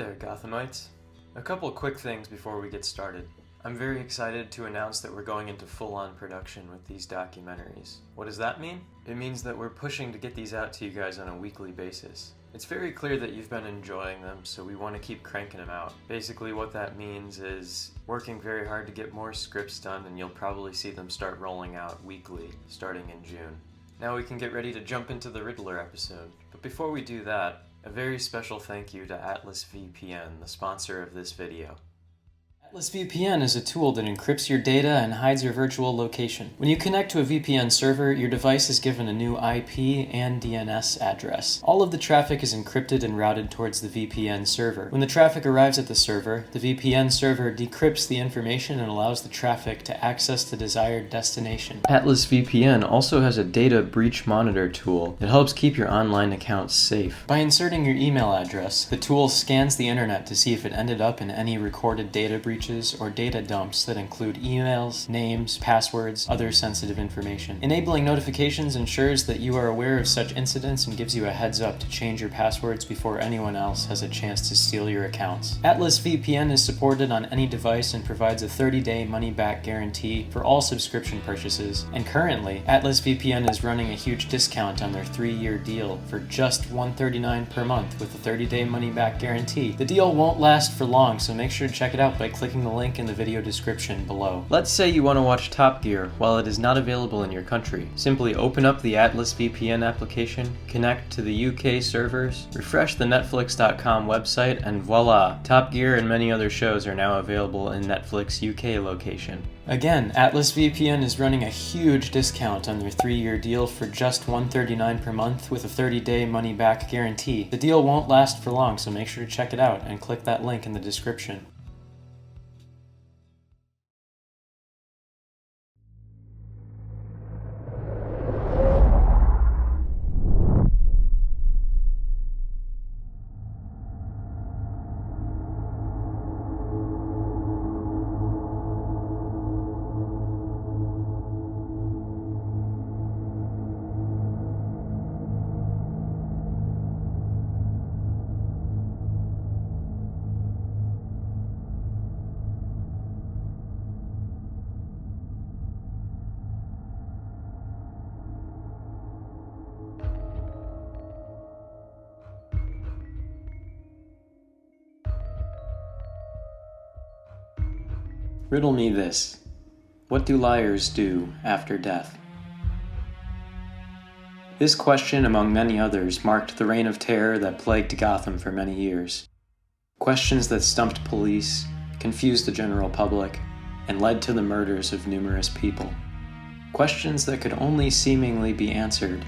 there, Gothamites. A couple quick things before we get started. I'm very excited to announce that we're going into full-on production with these documentaries. What does that mean? It means that we're pushing to get these out to you guys on a weekly basis. It's very clear that you've been enjoying them, so we want to keep cranking them out. Basically what that means is working very hard to get more scripts done, and you'll probably see them start rolling out weekly, starting in June. Now we can get ready to jump into the Riddler episode. But before we do that, a very special thank you to Atlas VPN, the sponsor of this video. Atlas VPN is a tool that encrypts your data and hides your virtual location. When you connect to a VPN server, your device is given a new IP and DNS address. All of the traffic is encrypted and routed towards the VPN server. When the traffic arrives at the server, the VPN server decrypts the information and allows the traffic to access the desired destination. Atlas VPN also has a data breach monitor tool that helps keep your online accounts safe. By inserting your email address, the tool scans the internet to see if it ended up in any recorded data breaches or data dumps that include emails, names, passwords, other sensitive information. Enabling notifications ensures that you are aware of such incidents and gives you a heads up to change your passwords before anyone else has a chance to steal your accounts. Atlas VPN is supported on any device and provides a 30-day money-back guarantee for all subscription purchases, and currently, Atlas VPN is running a huge discount on their 3-year deal for just $139 per month with a 30-day money-back guarantee. The deal won't last for long, so make sure to check it out by clicking the link in the video description below. Let's say you want to watch Top Gear while it is not available in your country. Simply open up the Atlas VPN application, connect to the UK servers, refresh the Netflix.com website, and voila! Top Gear and many other shows are now available in Netflix UK location. Again, Atlas VPN is running a huge discount on their 3-year deal for just $139 per month with a 30-day money-back guarantee. The deal won't last for long, so make sure to check it out and click that link in the description. Riddle me this. What do liars do after death? This question, among many others, marked the reign of terror that plagued Gotham for many years. Questions that stumped police, confused the general public, and led to the murders of numerous people. Questions that could only seemingly be answered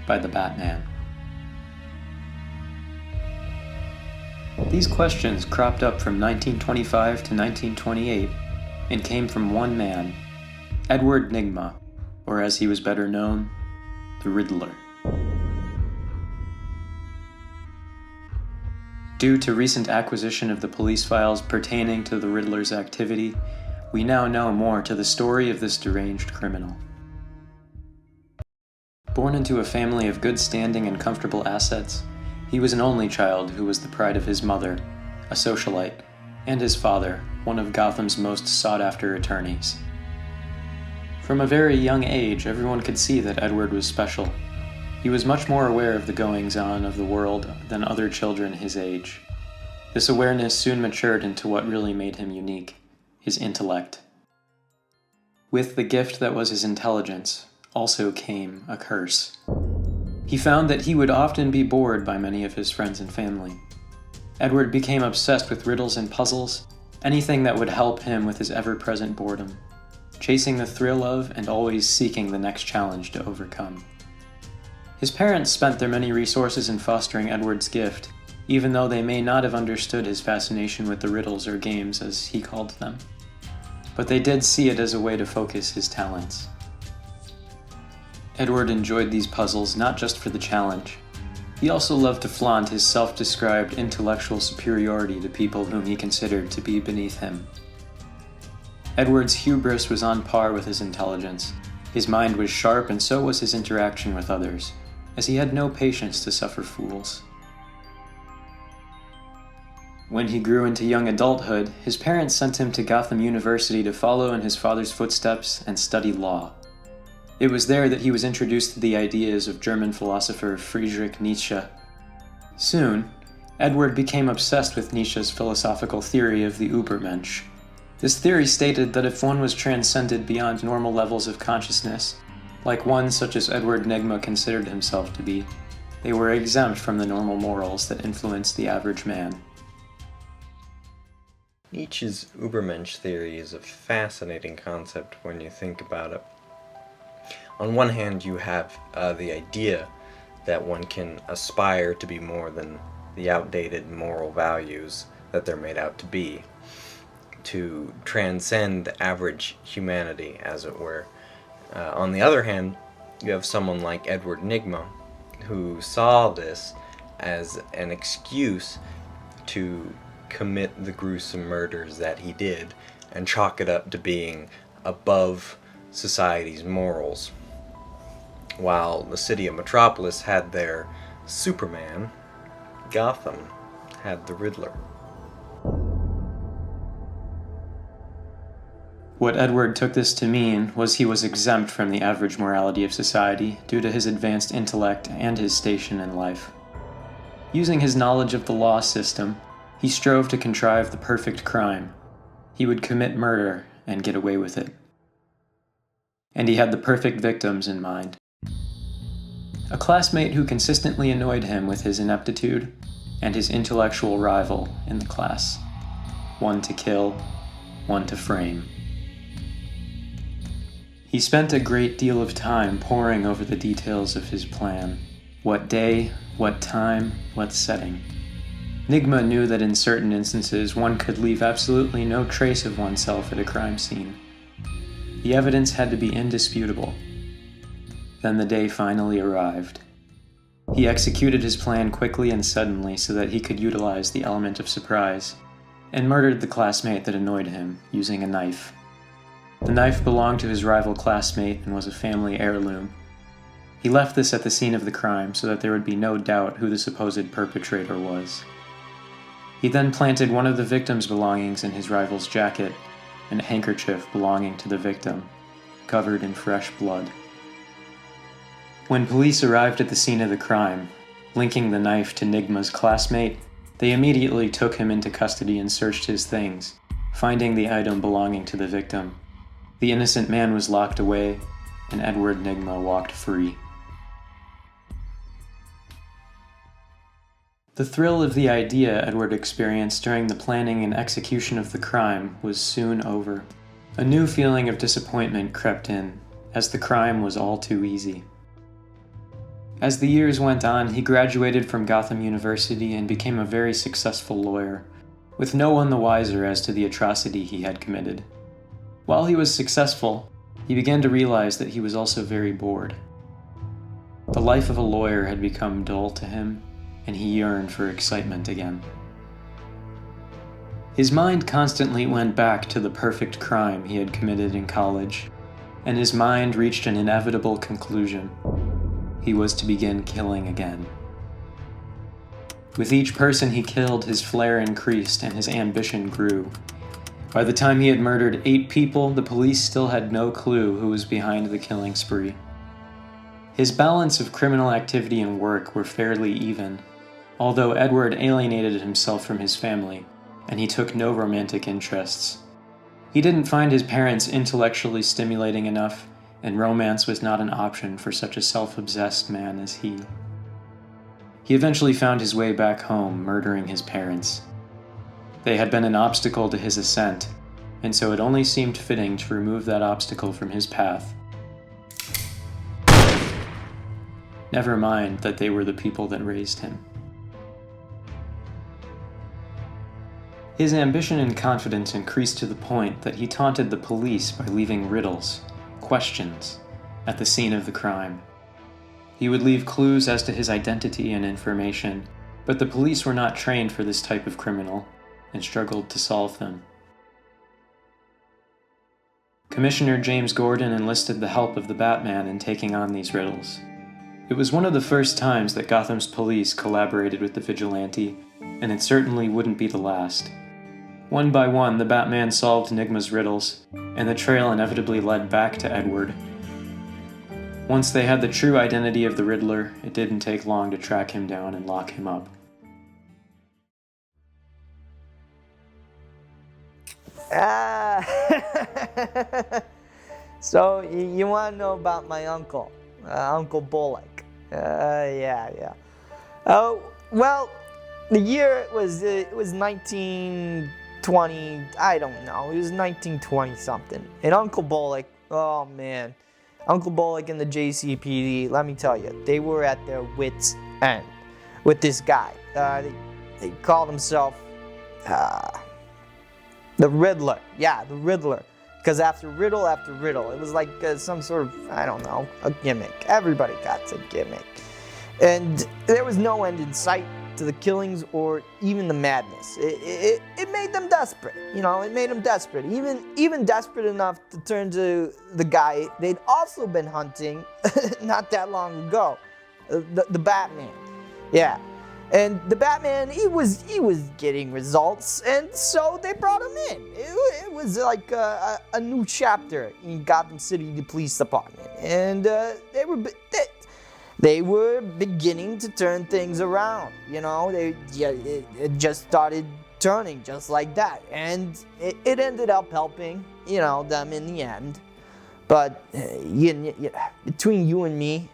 by the Batman. These questions cropped up from 1925 to 1928 and came from one man, Edward Nygma, or as he was better known, the Riddler. Due to recent acquisition of the police files pertaining to the Riddler's activity, we now know more to the story of this deranged criminal. Born into a family of good standing and comfortable assets, he was an only child who was the pride of his mother, a socialite, and his father, one of Gotham's most sought-after attorneys. From a very young age, everyone could see that Edward was special. He was much more aware of the goings-on of the world than other children his age. This awareness soon matured into what really made him unique, his intellect. With the gift that was his intelligence also came a curse. He found that he would often be bored by many of his friends and family. Edward became obsessed with riddles and puzzles, anything that would help him with his ever-present boredom, chasing the thrill of and always seeking the next challenge to overcome. His parents spent their many resources in fostering Edward's gift, even though they may not have understood his fascination with the riddles or games as he called them. But they did see it as a way to focus his talents. Edward enjoyed these puzzles not just for the challenge. He also loved to flaunt his self-described intellectual superiority to people whom he considered to be beneath him. Edward's hubris was on par with his intelligence. His mind was sharp, and so was his interaction with others, as he had no patience to suffer fools. When he grew into young adulthood, his parents sent him to Gotham University to follow in his father's footsteps and study law. It was there that he was introduced to the ideas of German philosopher Friedrich Nietzsche. Soon, Edward became obsessed with Nietzsche's philosophical theory of the Übermensch. This theory stated that if one was transcended beyond normal levels of consciousness, like one such as Edward Nygma considered himself to be, they were exempt from the normal morals that influence the average man. Nietzsche's Übermensch theory is a fascinating concept when you think about it. On one hand, you have the idea that one can aspire to be more than the outdated moral values that they're made out to be, to transcend average humanity, as it were. On the other hand, you have someone like Edward Nygma, who saw this as an excuse to commit the gruesome murders that he did and chalk it up to being above society's morals. While the city of Metropolis had their Superman, Gotham had the Riddler. What Edward took this to mean was he was exempt from the average morality of society due to his advanced intellect and his station in life. Using his knowledge of the law system, he strove to contrive the perfect crime. He would commit murder and get away with it. And he had the perfect victims in mind. A classmate who consistently annoyed him with his ineptitude, and his intellectual rival in the class. One to kill, one to frame. He spent a great deal of time poring over the details of his plan. What day, what time, what setting. Nygma knew that in certain instances one could leave absolutely no trace of oneself at a crime scene. The evidence had to be indisputable. Then the day finally arrived. He executed his plan quickly and suddenly so that he could utilize the element of surprise, and murdered the classmate that annoyed him using a knife. The knife belonged to his rival classmate and was a family heirloom. He left this at the scene of the crime so that there would be no doubt who the supposed perpetrator was. He then planted one of the victim's belongings in his rival's jacket, and a handkerchief belonging to the victim, covered in fresh blood. When police arrived at the scene of the crime, linking the knife to Nygma's classmate, they immediately took him into custody and searched his things, finding the item belonging to the victim. The innocent man was locked away, and Edward Nygma walked free. The thrill of the idea Edward experienced during the planning and execution of the crime was soon over. A new feeling of disappointment crept in, as the crime was all too easy. As the years went on, he graduated from Gotham University and became a very successful lawyer, with no one the wiser as to the atrocity he had committed. While he was successful, he began to realize that he was also very bored. The life of a lawyer had become dull to him, and he yearned for excitement again. His mind constantly went back to the perfect crime he had committed in college, and his mind reached an inevitable conclusion. He was to begin killing again. With each person he killed, his flair increased and his ambition grew. By the time he had murdered 8 people, the police still had no clue who was behind the killing spree. His balance of criminal activity and work were fairly even, although Edward alienated himself from his family, and he took no romantic interests. He didn't find his parents intellectually stimulating enough, and romance was not an option for such a self-obsessed man as he. He eventually found his way back home, murdering his parents. They had been an obstacle to his ascent, and so it only seemed fitting to remove that obstacle from his path. Never mind that they were the people that raised him. His ambition and confidence increased to the point that he taunted the police by leaving riddles, questions, at the scene of the crime. He would leave clues as to his identity and information, but the police were not trained for this type of criminal and struggled to solve them. Commissioner James Gordon enlisted the help of the Batman in taking on these riddles. It was one of the first times that Gotham's police collaborated with the vigilante, and it certainly wouldn't be the last. One by one, the Batman solved Nygma's riddles, and the trail inevitably led back to Edward. Once they had the true identity of the Riddler, it didn't take long to track him down and lock him up. So, you want to know about my uncle, Uncle Bullock? Yeah. Oh, well, the year it was 1920, I don't know, it was 1920 something. And Uncle Bullock, oh man, Uncle Bullock and the GCPD, let me tell you, they were at their wits' end with this guy. They called himself the Riddler. Yeah, the Riddler. Because after riddle after riddle, it was like some sort of, I don't know, a gimmick. Everybody got a gimmick. And there was no end in sight to the killings or even the madness. It made them desperate. You know, it made them desperate. Even desperate enough to turn to the guy they'd also been hunting not that long ago, the Batman. Yeah. And the Batman, he was getting results, and so they brought him in. It was like a new chapter in Gotham City Police Department, and they were beginning to turn things around. You know, it just started turning just like that, and it ended up helping, you know, them in the end. But between you and me,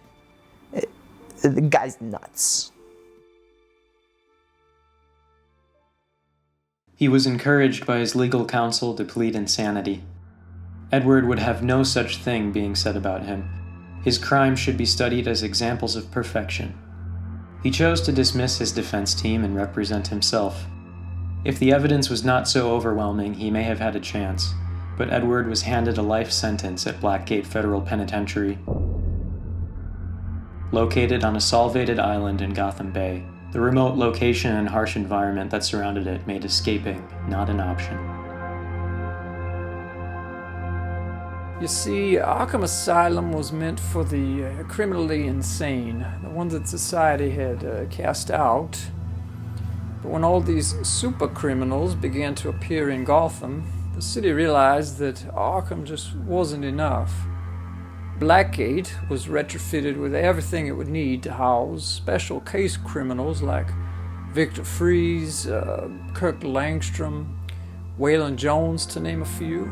the guy's nuts. He was encouraged by his legal counsel to plead insanity. Edward would have no such thing being said about him. His crimes should be studied as examples of perfection. He chose to dismiss his defense team and represent himself. If the evidence was not so overwhelming, he may have had a chance, but Edward was handed a life sentence at Blackgate Federal Penitentiary, located on a solvated island in Gotham Bay. The remote location and harsh environment that surrounded it made escaping not an option. You see, Arkham Asylum was meant for the criminally insane, the ones that society had cast out. But when all these super criminals began to appear in Gotham, the city realized that Arkham just wasn't enough. Blackgate was retrofitted with everything it would need to house special case criminals like Victor Fries, Kirk Langstrom, Waylon Jones, to name a few.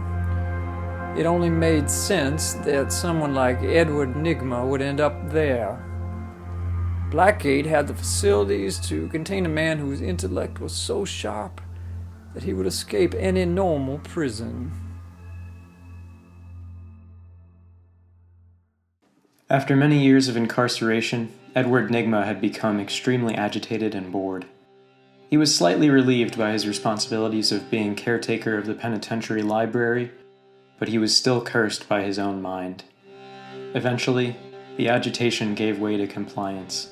It only made sense that someone like Edward Nygma would end up there. Blackgate had the facilities to contain a man whose intellect was so sharp that he would escape any normal prison. After many years of incarceration, Edward Nygma had become extremely agitated and bored. He was slightly relieved by his responsibilities of being caretaker of the penitentiary library, but he was still cursed by his own mind. Eventually, the agitation gave way to compliance.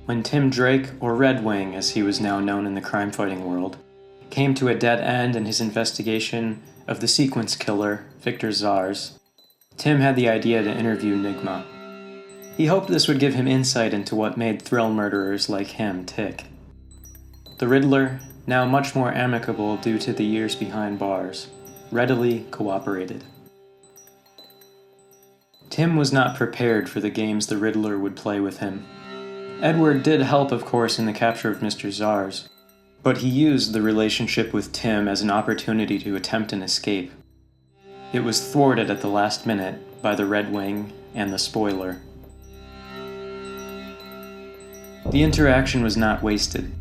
When Tim Drake, or Red Wing as he was now known in the crime-fighting world, came to a dead end in his investigation of the sequence killer, Victor Zsasz, Tim had the idea to interview Nygma. He hoped this would give him insight into what made thrill murderers like him tick. The Riddler, now much more amicable due to the years behind bars, readily cooperated. Tim was not prepared for the games the Riddler would play with him. Edward did help, of course, in the capture of Mr. Zsasz, but he used the relationship with Tim as an opportunity to attempt an escape. It was thwarted at the last minute by the Red Wing and the Spoiler. The interaction was not wasted.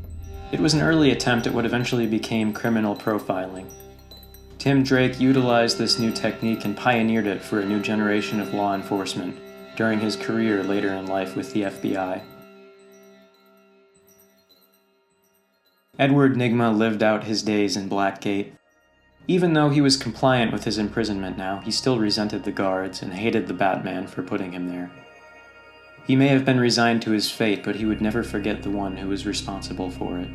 It was an early attempt at what eventually became criminal profiling. Tim Drake utilized this new technique and pioneered it for a new generation of law enforcement during his career later in life with the FBI. Edward Nygma lived out his days in Blackgate. Even though he was compliant with his imprisonment now, he still resented the guards and hated the Batman for putting him there. He may have been resigned to his fate, but he would never forget the one who was responsible for it.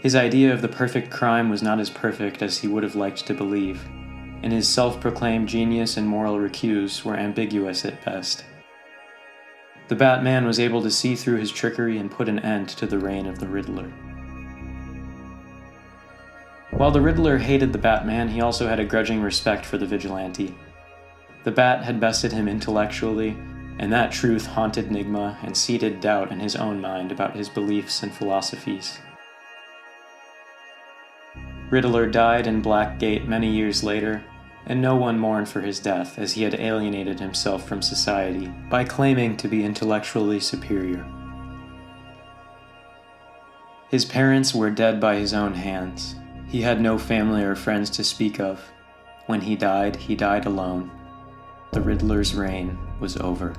His idea of the perfect crime was not as perfect as he would have liked to believe, and his self-proclaimed genius and moral recuse were ambiguous at best. The Batman was able to see through his trickery and put an end to the reign of the Riddler. While the Riddler hated the Batman, he also had a grudging respect for the vigilante. The Bat had bested him intellectually, and that truth haunted Nygma and seeded doubt in his own mind about his beliefs and philosophies. Riddler died in Blackgate many years later, and no one mourned for his death, as he had alienated himself from society by claiming to be intellectually superior. His parents were dead by his own hands. He had no family or friends to speak of. When he died alone. The Riddler's reign was over.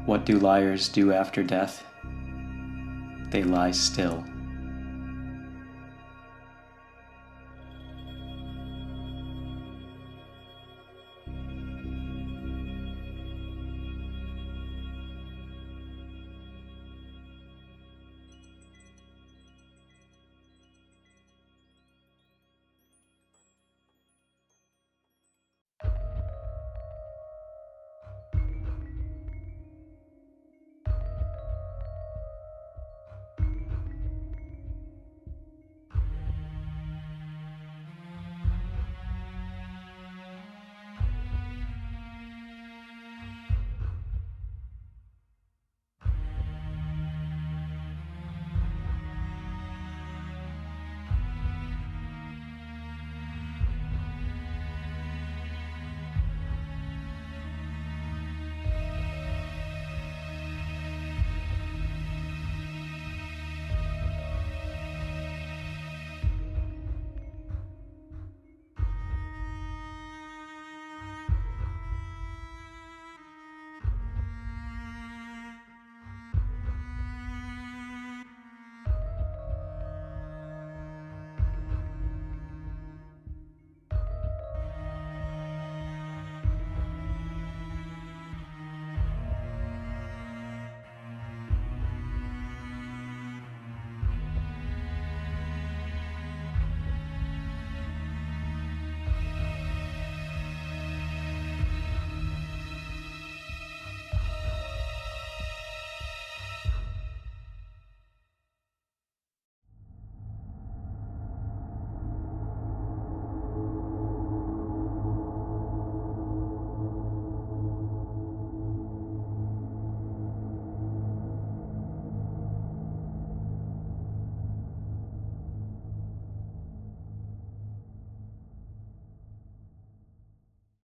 What do liars do after death? They lie still.